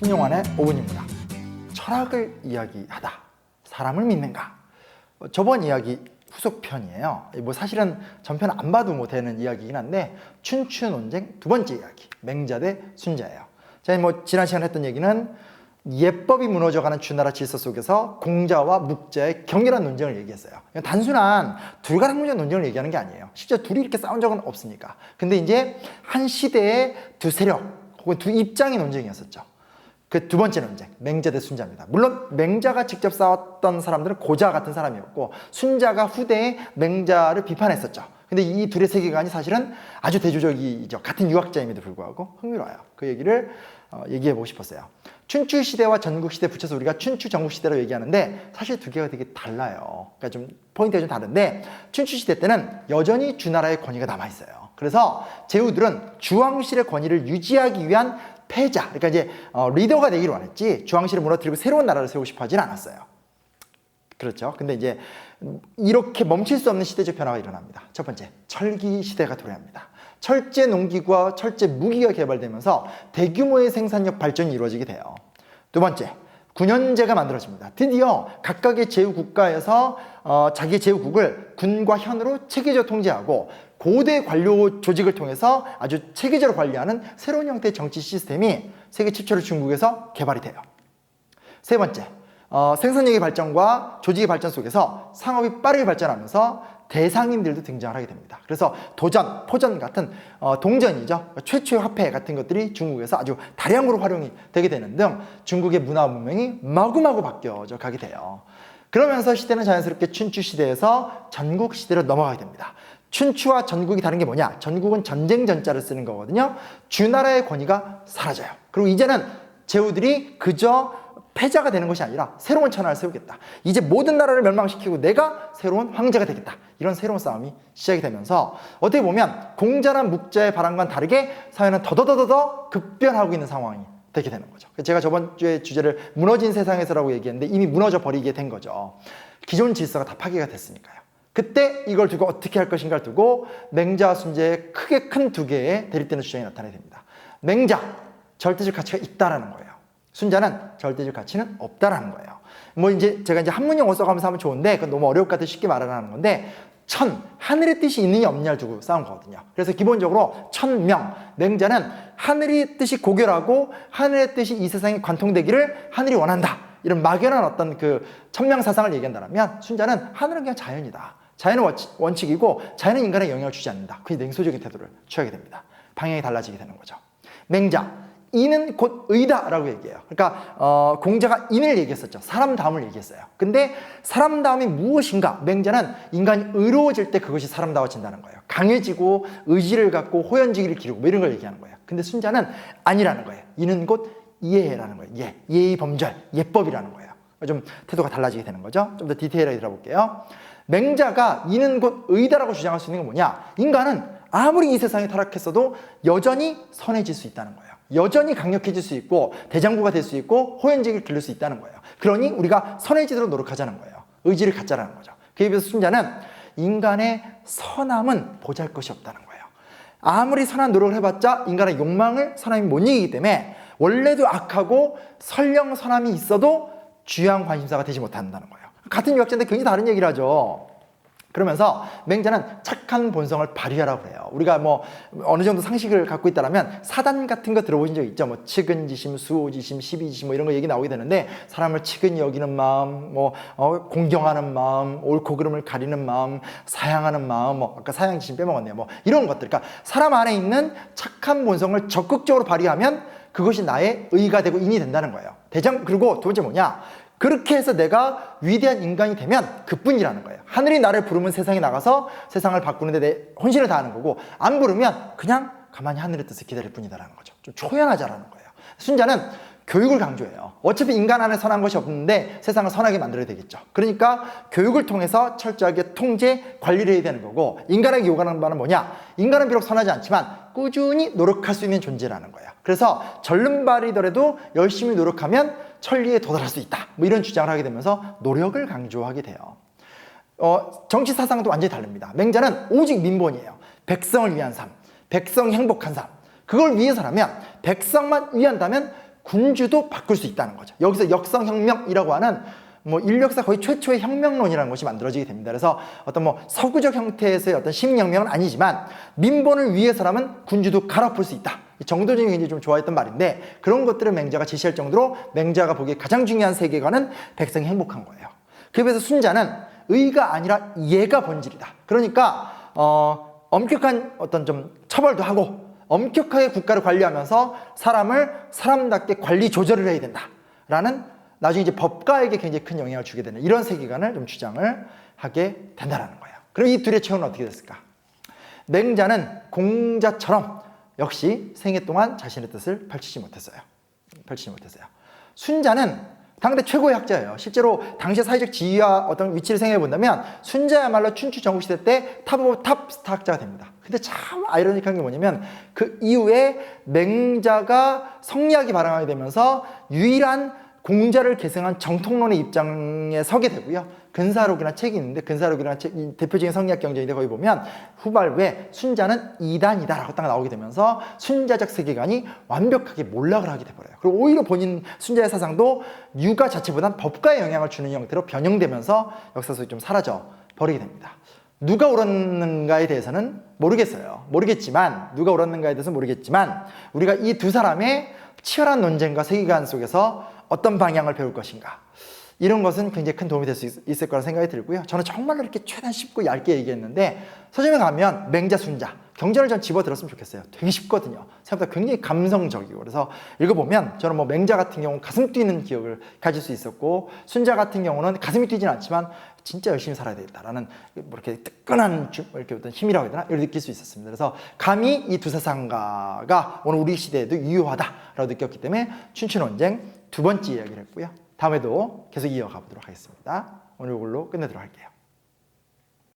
신용환의 5분입니다. 철학을 이야기하다. 사람을 믿는가? 저번 이야기 후속편이에요. 뭐 사실은 전편 안 봐도 뭐 되는 이야기이긴 한데 춘추 논쟁 두 번째 이야기. 맹자 대 순자예요. 제가 뭐 지난 시간에 했던 얘기는 예법이 무너져가는 주나라 질서 속에서 공자와 묵자의 격렬한 논쟁을 얘기했어요. 단순한 둘가락 문제 논쟁을 얘기하는 게 아니에요. 실제 둘이 이렇게 싸운 적은 없으니까. 근데 이제 한 시대의 두 세력 혹은 두 입장의 논쟁이었었죠. 그 두 번째 논쟁, 맹자 대 순자입니다. 물론 맹자가 직접 싸웠던 사람들은 고자 같은 사람이었고 순자가 후대에 맹자를 비판했었죠. 근데 이 둘의 세계관이 사실은 아주 대조적이죠. 같은 유학자임에도 불구하고 흥미로워요. 그 얘기를 얘기해보고 싶었어요. 춘추 시대와 전국 시대 붙여서 우리가 춘추 전국 시대로 얘기하는데 사실 두 개가 되게 달라요. 그러니까 좀 포인트가 좀 다른데 춘추 시대 때는 여전히 주나라의 권위가 남아있어요. 그래서 제후들은 주왕실의 권위를 유지하기 위한 패자, 그러니까 이제 리더가 되기를 원했지 주왕실을 무너뜨리고 새로운 나라를 세우고 싶어 하진 않았어요. 그렇죠. 근데 이제 이렇게 멈출 수 없는 시대적 변화가 일어납니다. 첫 번째, 철기 시대가 도래합니다. 철제 농기구와 철제 무기가 개발되면서 대규모의 생산력 발전이 이루어지게 돼요. 두 번째, 군현제가 만들어집니다. 드디어 각각의 제후국가에서 자기의 제후국을 군과 현으로 체계적으로 통제하고 고대 관료 조직을 통해서 아주 체계적으로 관리하는 새로운 형태의 정치 시스템이 세계 최초로 중국에서 개발이 돼요. 세 번째, 생산력의 발전과 조직의 발전 속에서 상업이 빠르게 발전하면서 대상인들도 등장을 하게 됩니다. 그래서 도전, 포전 같은 동전이죠. 최초의 화폐 같은 것들이 중국에서 아주 다량으로 활용이 되게 되는 등 중국의 문화 문명이 마구마구 바뀌어져 가게 돼요. 그러면서 시대는 자연스럽게 춘추 시대에서 전국 시대로 넘어가게 됩니다. 춘추와 전국이 다른 게 뭐냐? 전국은 전쟁 전자를 쓰는 거거든요. 주나라의 권위가 사라져요. 그리고 이제는 제후들이 그저 패자가 되는 것이 아니라 새로운 천하를 세우겠다. 이제 모든 나라를 멸망시키고 내가 새로운 황제가 되겠다. 이런 새로운 싸움이 시작이 되면서 어떻게 보면 공자나 묵자의 바람과는 다르게 사회는 더더더더 급변하고 있는 상황이 되게 되는 거죠. 제가 저번 주에 주제를 무너진 세상에서라고 얘기했는데 이미 무너져 버리게 된 거죠. 기존 질서가 다 파괴가 됐으니까요. 그때 이걸 두고 어떻게 할 것인가를 두고 맹자와 순자의 크게 큰 두 개의 대립되는 주장이 나타나게 됩니다. 맹자, 절대적 가치가 있다라는 거예요. 순자는 절대적 가치는 없다라는 거예요. 뭐 이제 제가 이제 한문용어 써가면서 하면 좋은데 그건 너무 어려울 것 같아 쉽게 말하는 건데 하늘의 뜻이 있느냐 없느냐를 두고 싸운 거거든요. 그래서 기본적으로 천명, 맹자는 하늘의 뜻이 고결하고 하늘의 뜻이 이 세상에 관통되기를 하늘이 원한다. 이런 막연한 어떤 그 천명 사상을 얘기한다면 순자는 하늘은 그냥 자연이다. 자연은 원칙이고 자연은 인간에 영향을 주지 않는다. 그게 냉소적인 태도를 취하게 됩니다. 방향이 달라지게 되는 거죠. 맹자, 인은 곧 의다라고 얘기해요. 그러니까 공자가 인을 얘기했었죠. 사람다움을 얘기했어요. 근데 사람다움이 무엇인가? 맹자는 인간이 의로워질 때 그것이 사람다워진다는 거예요. 강해지고 의지를 갖고 호연지기를 기르고 뭐 이런 걸 얘기하는 거예요. 근데 순자는 아니라는 거예요. 인은 곧 예라는 거예요. 예의 범절, 예법이라는 거예요. 좀 태도가 달라지게 되는 거죠. 좀 더 디테일하게 들어볼게요. 맹자가 인은 곧 의다라고 주장할 수 있는 건 뭐냐? 인간은 아무리 이 세상에 타락했어도 여전히 선해질 수 있다는 거예요. 여전히 강력해질 수 있고 대장부가 될 수 있고 호연직을 기를 수 있다는 거예요. 그러니 우리가 선해지도록 노력하자는 거예요. 의지를 갖자라는 거죠. 그에 비해서 순자는 인간의 선함은 보잘것이 없다는 거예요. 아무리 선한 노력을 해봤자 인간의 욕망을 선함이 못 이기기 때문에 원래도 악하고 설령 선함이 있어도 주양 관심사가 되지 못한다는 거예요. 같은 유학자인데 굉장히 다른 얘기를 하죠. 그러면서 맹자는 착한 본성을 발휘하라고 그래요. 우리가 뭐 어느 정도 상식을 갖고 있다면 사단 같은 거 들어보신 적 있죠? 뭐 측은지심, 수호지심, 시비지심 뭐 이런 거 얘기 나오게 되는데 사람을 측은히 여기는 마음, 뭐 공경하는 마음, 옳고 그름을 가리는 마음, 사양하는 마음, 뭐 아까 사양지심 빼먹었네요. 뭐 이런 것들. 그러니까 사람 안에 있는 착한 본성을 적극적으로 발휘하면 그것이 나의 의가 되고 인이 된다는 거예요. 그리고 두 번째 뭐냐? 그렇게 해서 내가 위대한 인간이 되면 그뿐이라는 거예요. 하늘이 나를 부르면 세상에 나가서 세상을 바꾸는데 내 혼신을 다하는 거고 안 부르면 그냥 가만히 하늘의 뜻을 기다릴 뿐이다라는 거죠. 좀 초연하자라는 거예요. 순자는 교육을 강조해요. 어차피 인간 안에 선한 것이 없는데 세상을 선하게 만들어야 되겠죠. 그러니까 교육을 통해서 철저하게 통제, 관리를 해야 되는 거고 인간에게 요구하는 바는 뭐냐? 인간은 비록 선하지 않지만 꾸준히 노력할 수 있는 존재라는 거예요. 그래서 절름발이더라도 열심히 노력하면 천리에 도달할 수 있다. 뭐 이런 주장을 하게 되면서 노력을 강조하게 돼요. 정치 사상도 완전히 다릅니다. 맹자는 오직 민본이에요. 백성을 위한 삶, 백성이 행복한 삶. 그걸 위해서라면 백성만 위한다면 군주도 바꿀 수 있다는 거죠. 여기서 역성혁명이라고 하는 뭐 인류 역사 거의 최초의 혁명론이라는 것이 만들어지게 됩니다. 그래서 어떤 뭐 서구적 형태에서의 어떤 시민혁명은 아니지만 민본을 위해서라면 군주도 갈아엎을 수 있다. 정도전이 굉장히 좀 좋아했던 말인데 그런 것들을 맹자가 제시할 정도로 맹자가 보기에 가장 중요한 세계관은 백성이 행복한 거예요. 그에 비해서 순자는 의가 아니라 예가 본질이다. 그러니까 엄격한 어떤 좀 처벌도 하고 엄격하게 국가를 관리하면서 사람을 사람답게 관리 조절을 해야 된다라는 나중에 이제 법가에게 굉장히 큰 영향을 주게 되는 이런 세계관을 좀 주장을 하게 된다는 거예요. 그럼 이 둘의 최후는 어떻게 됐을까? 맹자는 공자처럼 역시 생애 동안 자신의 뜻을 펼치지 못했어요. 순자는 당대 최고의 학자예요. 실제로 당시의 사회적 지위와 어떤 위치를 생각해 본다면 순자야말로 춘추 전국시대 때 탑 오브 탑 스타 학자가 됩니다. 근데 참 아이러니한 게 뭐냐면 그 이후에 맹자가 성리학이 발행하게 되면서 유일한 공자를 계승한 정통론의 입장에 서게 되고요. 근사록이라는 책이 있는데 근사록이라는 책, 대표적인 성리학 경전인데 거기 보면 후발부에 순자는 이단이다라고 딱 나오게 되면서 순자적 세계관이 완벽하게 몰락을 하게 돼버려요. 그리고 오히려 본인 순자의 사상도 유가 자체보단 법가에 영향을 주는 형태로 변형되면서 역사 속에 좀 사라져 버리게 됩니다. 누가 옳았는가에 대해서는 모르겠지만 우리가 이 두 사람의 치열한 논쟁과 세계관 속에서 어떤 방향을 배울 것인가 이런 것은 굉장히 큰 도움이 될 수 있을 거라 생각이 들고요. 저는 정말로 이렇게 최대한 쉽고 얇게 얘기했는데 서점에 가면 맹자, 순자, 경전을 전 집어들었으면 좋겠어요. 되게 쉽거든요. 생각보다 굉장히 감성적이고 그래서 읽어보면 저는 뭐 맹자 같은 경우는 가슴 뛰는 기억을 가질 수 있었고 순자 같은 경우는 가슴이 뛰진 않지만 진짜 열심히 살아야 되겠다라는 뭐 이렇게 뜨끈한 이렇게 어떤 힘이라고 해야 되나 이걸 느낄 수 있었습니다. 그래서 감히 이 두 사상가가 오늘 우리 시대에도 유효하다라고 느꼈기 때문에 춘추 논쟁 두 번째 이야기를 했고요. 다음에도 계속 이어가 보도록 하겠습니다. 오늘 이걸로 끝내도록 할게요.